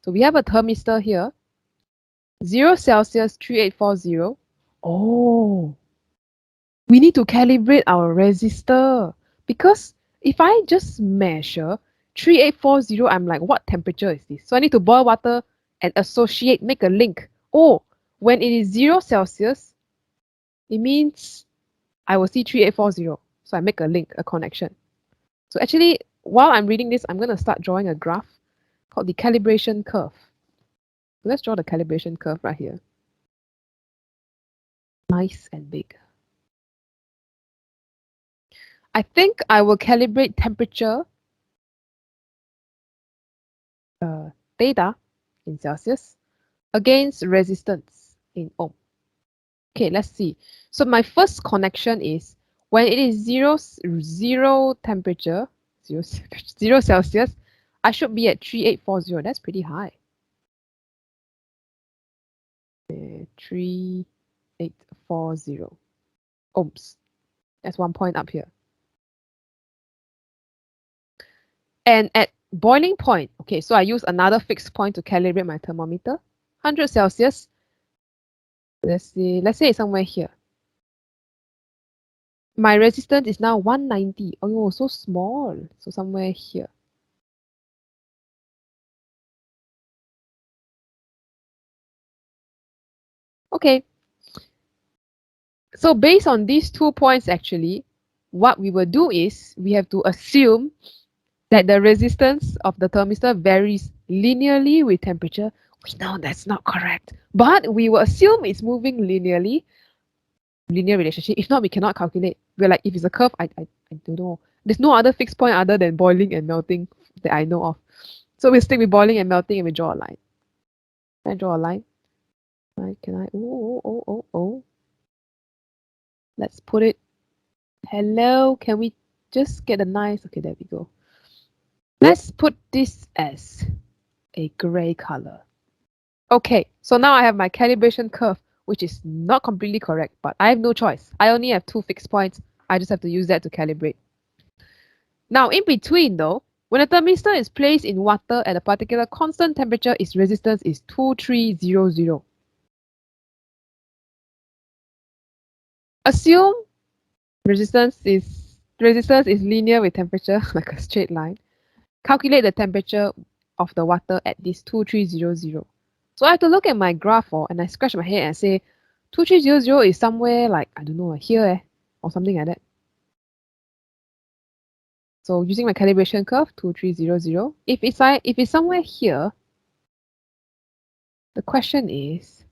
So we have a thermistor here. 0 Celsius 3840. Oh, we need to calibrate our resistor, because if I just measure 3840, I'm like, what temperature is this? So I need to boil water and associate, make a link. Oh, when it is 0 Celsius, it means I will see 3840. So I make a link, a connection. So actually, while I'm reading this, I'm going to start drawing a graph called the calibration curve. So let's draw the calibration curve right here. Nice and big. I think I will calibrate temperature theta in Celsius against resistance in ohm. Okay, let's see. So my first connection is when it is zero temperature, 0 Celsius, I should be at 3840. That's pretty high. 3840 ohms. That's 1 point up here. And at boiling point, okay, so I use another fixed point to calibrate my thermometer. 100 Celsius. Let's say it's somewhere here. My resistance is now 190. Oh, so small. So somewhere here. Okay. So based on these 2 points, actually, what we will do is we have to assume that the resistance of the thermistor varies linearly with temperature. We know that's not correct, but we will assume it's moving linearly. Linear relationship. If not, we cannot calculate. We're like, if it's a curve, I don't know. There's no other fixed point other than boiling and melting that I know of. So we stick with boiling and melting and we draw a line. Can I draw a line? Right, can I? Oh. Let's put it. Hello, can we just get a nice, okay, there we go. Let's put this as a gray color. Okay, so now I have my calibration curve, which is not completely correct, but I have no choice. I only have 2 fixed points. I just have to use that to calibrate. Now, in between though, when a thermistor is placed in water at a particular constant temperature, its resistance is 2300. Assume resistance is linear with temperature, like a straight line. Calculate the temperature of the water at this 2300. So I have to look at my graph and I scratch my head and say 2300 is somewhere like, I don't know, here or something like that. So using my calibration curve, 2300. If it's somewhere here, the question is,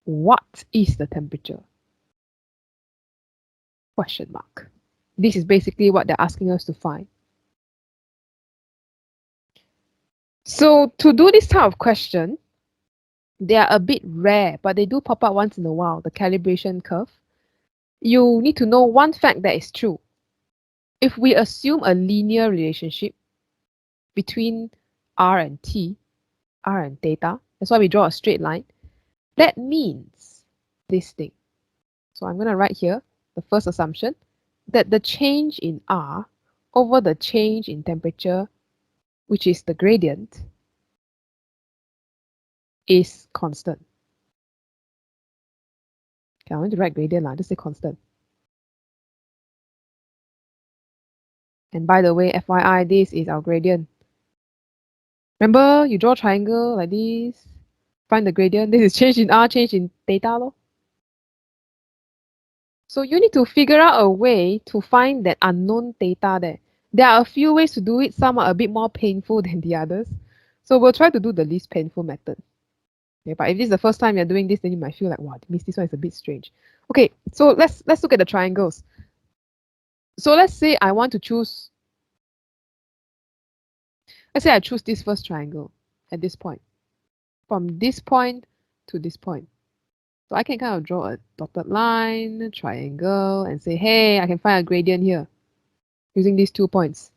what is the temperature? Question mark. This is basically what they're asking us to find. So to do this type of question, they are a bit rare, but they do pop up once in a while, the calibration curve. You need to know one fact that is true. If we assume a linear relationship between R and T, R and theta, that's why we draw a straight line, that means this thing. So I'm going to write here the first assumption, that the change in R over the change in temperature, which is the gradient, is constant. Okay, I want to write gradient, just say constant. And by the way, FYI, this is our gradient. Remember, you draw a triangle like this, find the gradient. This is change in R, change in theta. Lor. So you need to figure out a way to find that unknown theta there. There are a few ways to do it. Some are a bit more painful than the others. So we'll try to do the least painful method. Okay, but if this is the first time you're doing this, then you might feel like, wow, this one is a bit strange. Okay, so let's look at the triangles. So let's say I want to choose, let's say I choose this first triangle at this point. From this point to this point. So I can kind of draw a dotted line, triangle, and say, hey, I can find a gradient here using these 2 points.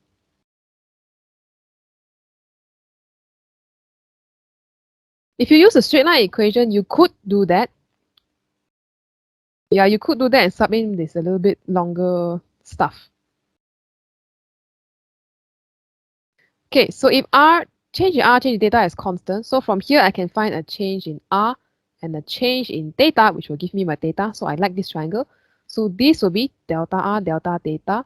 If you use a straight line equation, you could do that. Yeah, you could do that and sub in this a little bit longer stuff. Okay, so if R change in R, change in theta is constant. So from here, I can find a change in R and a change in theta, which will give me my theta. So I like this triangle. So this will be delta R, delta theta,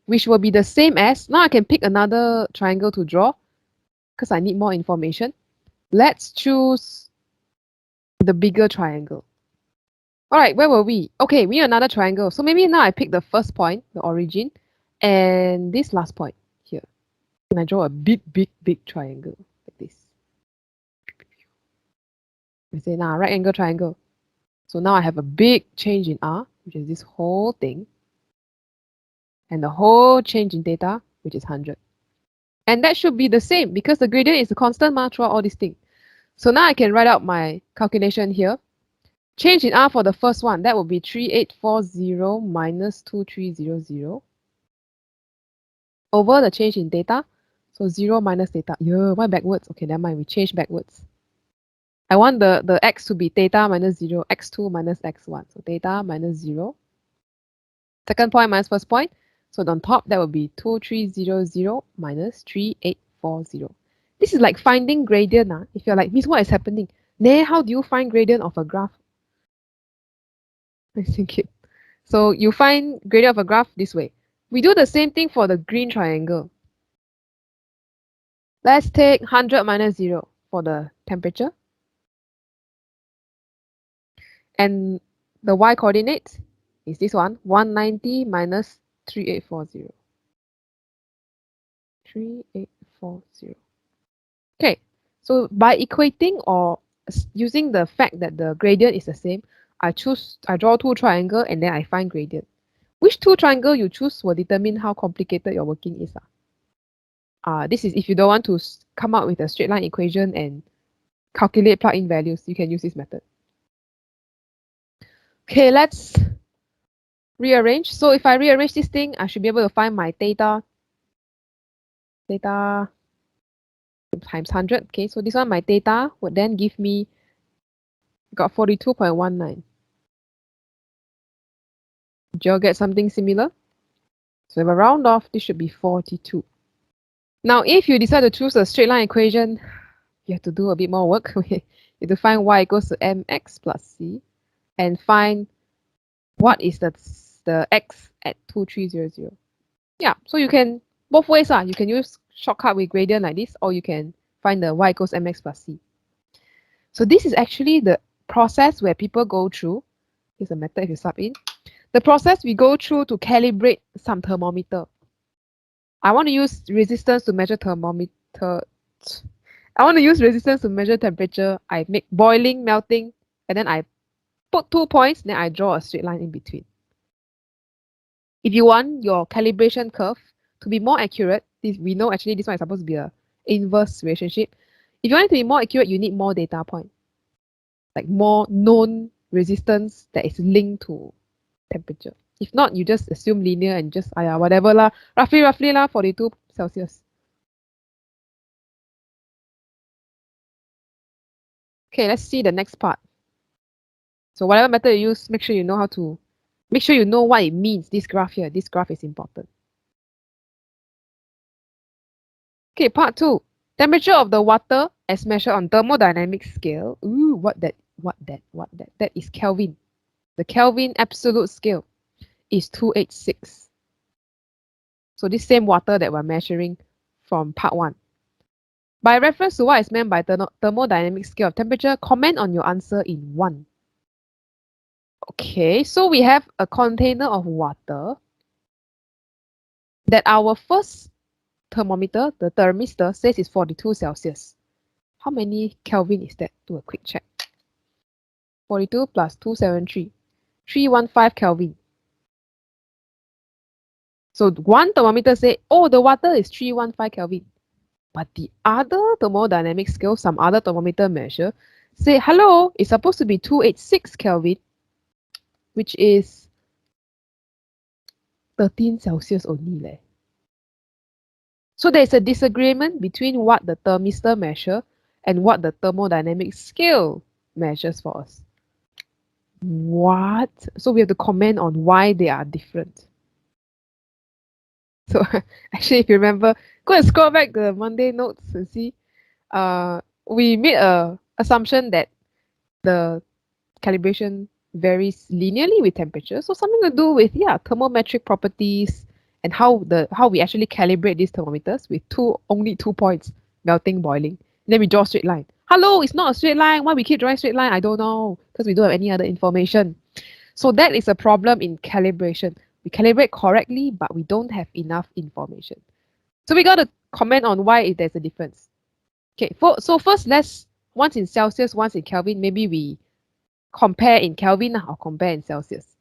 which will be the same as, now I can pick another triangle to draw because I need more information. Let's choose the bigger triangle. All right, where were we? Okay, we need another triangle. So maybe now I pick the first point, the origin, and this last point here. And I draw a big triangle like this. I say now right angle triangle. So now I have a big change in R, which is this whole thing, and the whole change in theta, which is 100. And that should be the same because the gradient is a constant throughout all these things. So now I can write out my calculation here. Change in R for the first one, that will be 3840 minus 2300 over the change in theta. So 0 minus theta. Yeah, why backwards? Okay, never mind, we change backwards. I want the x to be theta minus 0, x2 minus x1. So theta minus 0. Second point minus first point. So on top, that will be 2300 minus 3840. This is like finding gradient. If you're like, Miss, what is happening? How do you find gradient of a graph? I think it. So you find gradient of a graph this way. We do the same thing for the green triangle. Let's take 100 minus 0 for the temperature. And the y coordinate is this one, 190 minus 3840. 3840. Okay, so by equating or using the fact that the gradient is the same, I draw two triangles and then I find gradient. Which two triangles you choose will determine how complicated your working is. This is if you don't want to come up with a straight line equation and calculate plug-in values, you can use this method. Okay, let's rearrange. So if I rearrange this thing, I should be able to find my theta times 100. Okay, so this one, my theta would then give me, got 42.19. Did you get something similar? So if I round off, this should be 42. Now, if you decide to choose a straight line equation, you have to do a bit more work. You have to find y equals to mx plus c and find what is the x at 2300. Yeah, so you can, both ways, you can use shortcut with gradient like this, or you can find the y equals mx plus c. So this is actually the process where people go through. Here's a method if you sub in. The process we go through to calibrate some thermometer. I want to use resistance to measure thermometer. I want to use resistance to measure temperature. I make boiling, melting, and then I put 2 points, then I draw a straight line in between. If you want your calibration curve to be more accurate, we know actually this one is supposed to be an inverse relationship. If you want it to be more accurate, you need more data points, like more known resistance that is linked to temperature. If not, you just assume linear and just whatever lah, roughly lah, 42 Celsius. Okay, let's see the next part. So whatever method you use, make sure you know what it means. This graph here, this graph is important. Okay, part 2. Temperature of the water as measured on thermodynamic scale. Ooh, what that? That is Kelvin. The Kelvin absolute scale is 286. So this same water that we're measuring from part 1. By reference to what is meant by thermodynamic scale of temperature, comment on your answer in 1. Okay, so we have a container of water that our first thermometer, the thermistor, says is 42 Celsius. How many Kelvin is that? Do a quick check. 42 plus 273. 315 Kelvin. So one thermometer say, oh, the water is 315 Kelvin. But the other thermodynamic scale, some other thermometer measure, say, hello, it's supposed to be 286 Kelvin, which is 13 Celsius only. So there's a disagreement between what the thermistor measure and what the thermodynamic scale measures for us. What? So we have to comment on why they are different. So actually, if you remember, go and scroll back the Monday notes and see. we made a assumption that the calibration varies linearly with temperature. So something to do with, yeah, thermometric properties and how we actually calibrate these thermometers with only 2 points, melting, boiling. And then we draw a straight line. Hello, it's not a straight line. Why we keep drawing straight line? I don't know, because we don't have any other information. So that is a problem in calibration. We calibrate correctly, but we don't have enough information. So we got to comment on why there's a difference. Okay, so first once in Celsius, once in Kelvin, maybe we compare in Kelvin or compare in Celsius.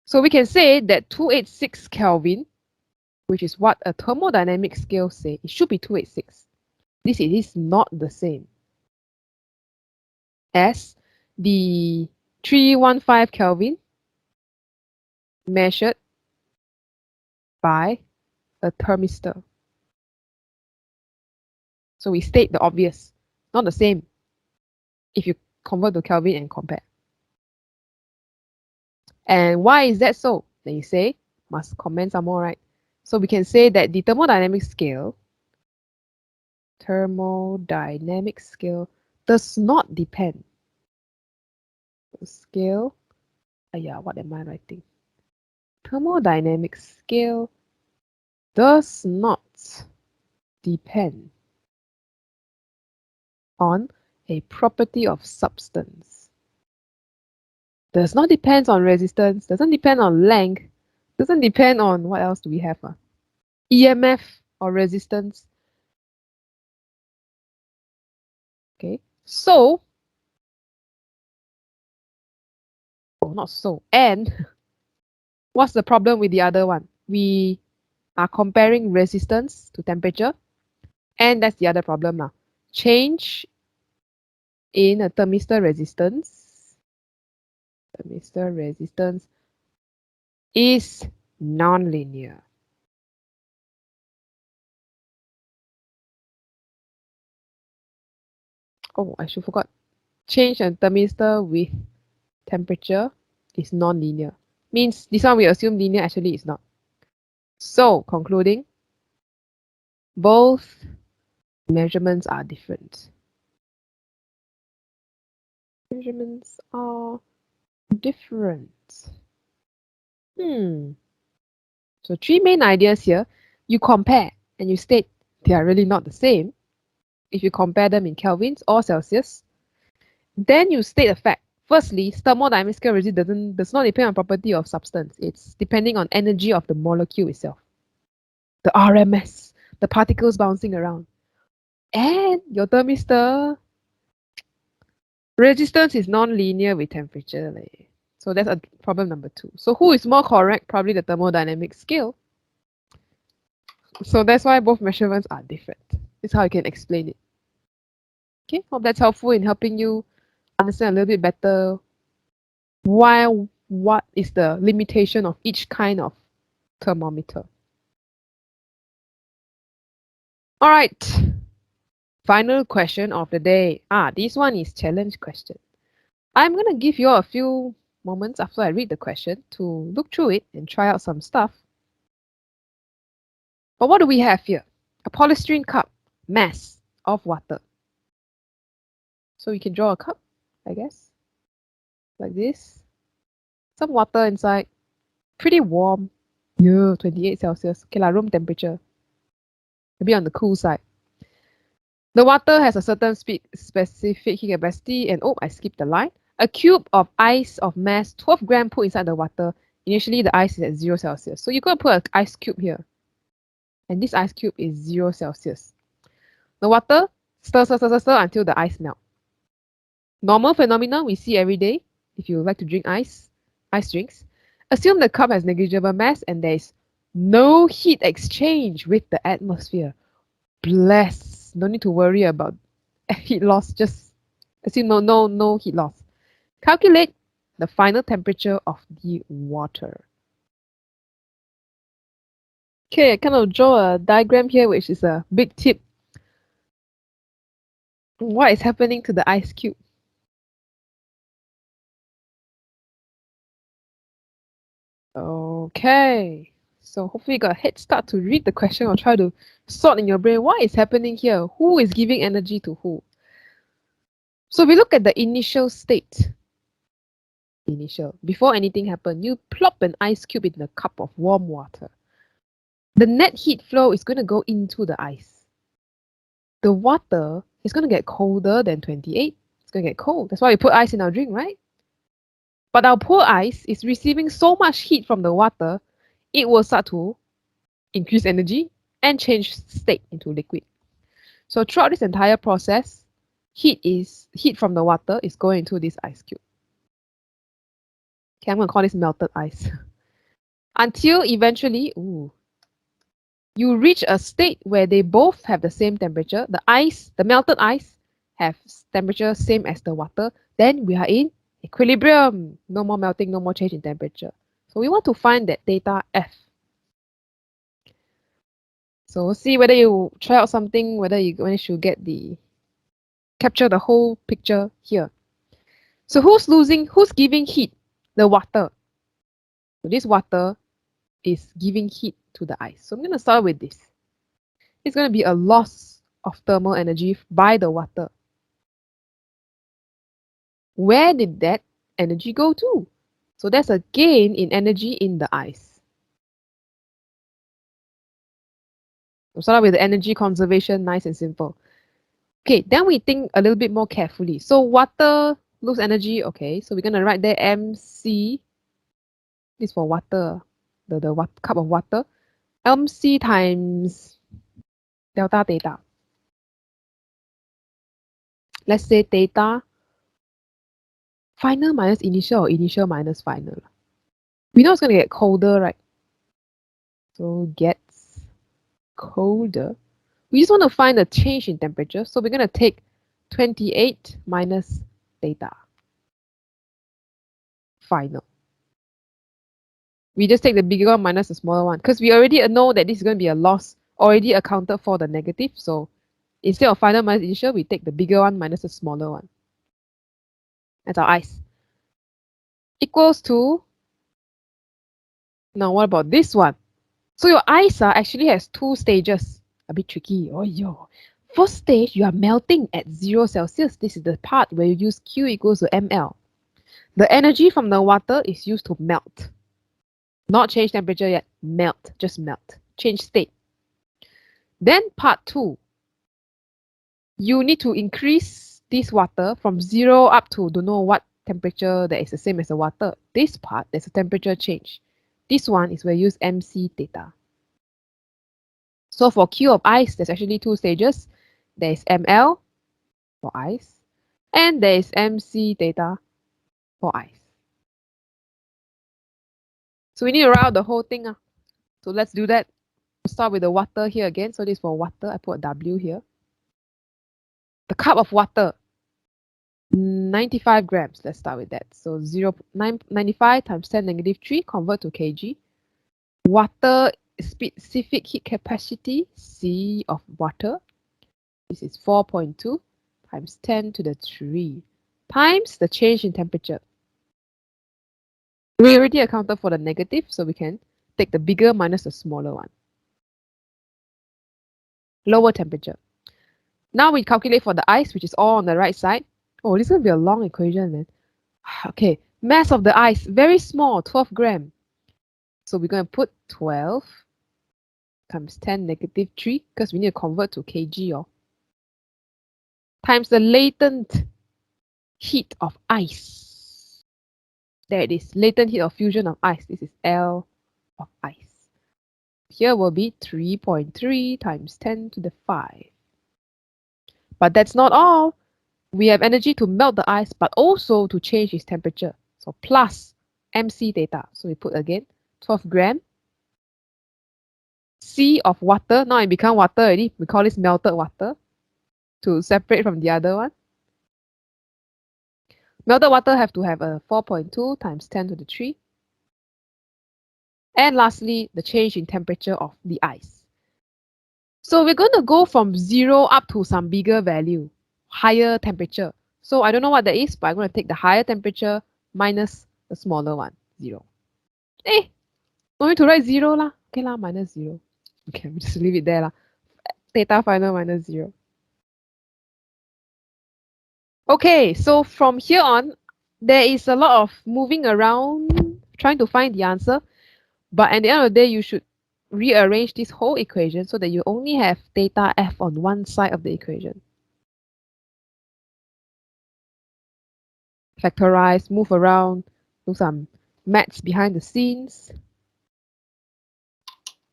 So we can say that 286 Kelvin, which is what a thermodynamic scale says, it should be 286. This is not the same as the 315 Kelvin measured by a thermistor. So we state the obvious, not the same if you convert to Kelvin and compare. And why is that so? Then you say, must comment some more, right? So we can say that the thermodynamic scale does not depend. The scale, what am I writing? Thermodynamic scale does not depend on a property of substance. Does not depend on resistance, doesn't depend on length, doesn't depend on what else do we have? EMF or resistance. Okay, so, not so, and what's the problem with the other one? We are comparing resistance to temperature, and that's the other problem now. Change in a thermistor resistance is nonlinear. Oh, I should forgot. Change in thermistor with temperature is non-linear. Means this one we assume linear, actually it's not. So, concluding, both measurements are different. Measurements are different. So 3 main ideas here. You compare and you state they are really not the same. If you compare them in Kelvins or Celsius, then you state a fact. Firstly, thermodynamic scale resistance does not depend on property of substance. It's depending on energy of the molecule itself. The RMS, the particles bouncing around. And your thermistor resistance is non-linear with temperature. So that's a problem number 2. So who is more correct? Probably the thermodynamic scale. So that's why both measurements are different. This is how you can explain it. Okay, hope that's helpful in helping you understand a little bit better what is the limitation of each kind of thermometer. All right, final question of the day. This one is challenge question. I'm going to give you a few moments after I read the question to look through it and try out some stuff. But what do we have here? A polystyrene cup, mass of water. So you can draw a cup, I guess, like this. Some water inside, pretty warm. Yeah, 28 Celsius. Okay, room temperature. Maybe on the cool side. The water has a certain specific heat capacity, and I skipped the line. A cube of ice of mass 12 gram put inside the water. Initially, the ice is at 0 Celsius. So you're going to put an ice cube here. And this ice cube is 0 Celsius. The water stir until the ice melts. Normal phenomena we see every day. If you like to drink ice drinks. Assume the cup has negligible mass and there is no heat exchange with the atmosphere. Bless. No need to worry about heat loss. Just assume no heat loss. Calculate the final temperature of the water. Okay, I kind of draw a diagram here, which is a big tip. What is happening to the ice cube? Okay, So hopefully you got a head start to read the question or try to sort in your brain what is happening here. Who is giving energy to who? So we look at the initial state. Before anything happened, you plop an ice cube in a cup of warm water. The net heat flow is going to go into the ice. The water is going to get colder than 28. It's going to get cold. That's why we put ice in our drink, right? But our poor ice is receiving so much heat from the water, it will start to increase energy and change state into liquid. So throughout this entire process, heat from the water is going into this ice cube. Okay, I'm going to call this melted ice. Until eventually, you reach a state where they both have the same temperature. The melted ice, have temperature same as the water. Then we are in equilibrium. No more melting, no more change in temperature. So we want to find that theta F. So we'll see whether you try out something, whether you manage to capture the whole picture here. So who's giving heat? The water. So this water is giving heat to the ice. So I'm going to start with this. It's going to be a loss of thermal energy by the water. Where did that energy go to? So there's a gain in energy in the ice. We'll start with the energy conservation, nice and simple. Okay, then we think a little bit more carefully. So water lose energy, okay, so we're going to write there MC. This is for water, the cup of water. MC times delta theta. Let's say theta final minus initial or initial minus final. We know it's going to get colder, right? So gets colder. We just want to find the change in temperature. So we're going to take 28 minus theta. Final. We just take the bigger one minus the smaller one because we already know that this is going to be a loss already accounted for the negative. So instead of final minus initial, we take the bigger one minus the smaller one. That's our ice. Equals to, now what about this one? So your ice actually has two stages. A bit tricky. Oh, yo. First stage, you are melting at 0 Celsius. This is the part where you use Q equals to ml. The energy from the water is used to melt. Not change temperature yet. Melt. Just melt. Change state. Then part 2. You need to increase this water from 0 up to don't know what temperature that is the same as the water. This part, there's a temperature change. This one is where you use MC theta. So for Q of ice, there's actually two stages. There is ml for ice, and there is MC theta for ice. So we need to write out the whole thing. So let's do that. We'll start with the water here again. So this is for water. I put a W here. The cup of water, 95 grams. Let's start with that. So 95 times 10 negative 3, convert to kg. Water specific heat capacity, C of water. This is 4.2 times 10 to the 3 times the change in temperature. We already accounted for the negative, so we can take the bigger minus the smaller one. Lower temperature. Now we calculate for the ice, which is all on the right side. Oh, this is going to be a long equation, man. Okay, mass of the ice, very small, 12 gram. So we're going to put 12 times 10 negative 3, because we need to convert to kg, times the latent heat of ice. There it is, latent heat of fusion of ice. This is L of ice. Here will be 3.3 times 10 to the 5. But that's not all. We have energy to melt the ice, but also to change its temperature. So plus MC theta. So we put again 12 gram. C of water. Now it become water already. We call this melted water to separate from the other one. Melted water have to have a 4.2 times 10 to the 3. And lastly, the change in temperature of the ice. So we're going to go from 0 up to some bigger value, higher temperature. So I don't know what that is, but I'm going to take the higher temperature minus the smaller one, 0. No need to write 0 lah. Okay lah, minus 0. Okay, we'll just leave it there lah. Theta final minus 0. Okay, so from here on, there is a lot of moving around trying to find the answer. But at the end of the day, you should rearrange this whole equation so that you only have theta f on one side of the equation. Factorize, move around, do some maths behind the scenes.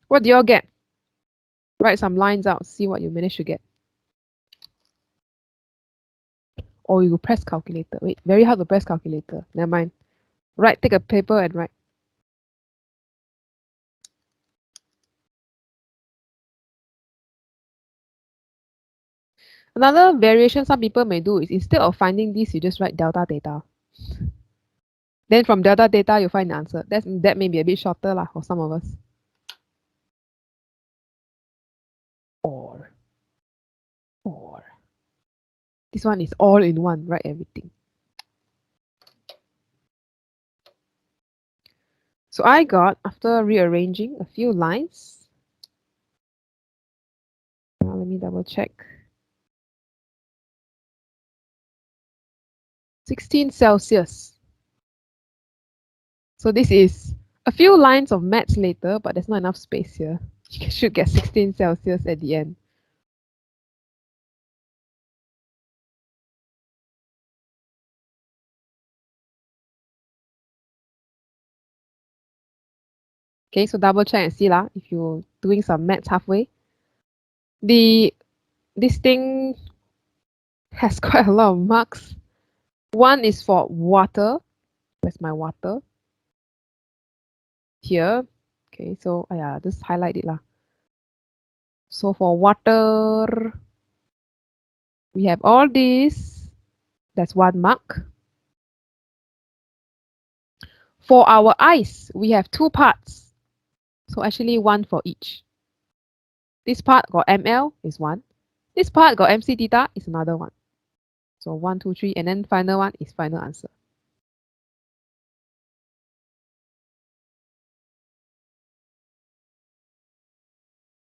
What do you all get? Write some lines out, see what you manage to get. Or you press calculator. Wait, very hard to press calculator. Never mind. Write, take a paper and write. Another variation some people may do is instead of finding this, you just write delta theta. Then from delta theta, you find the answer. That may be a bit shorter lah for some of us. Or. This one is all in one, write everything. So I got, after rearranging a few lines, now let me double check. 16 Celsius. So this is a few lines of maths later, but there's not enough space here. You should get 16 Celsius at the end. Okay, so double check and see lah if you're doing some maths halfway. This thing has quite a lot of marks. One is for water. Where's my water? Here. Okay, so yeah, just highlight it lah. So for water, we have all these. That's 1 mark. For our ice, we have 2 parts. So actually 1 for each. This part got ml is 1. This part got mc theta is another 1. So 1, 2, 3, and then final one is final answer.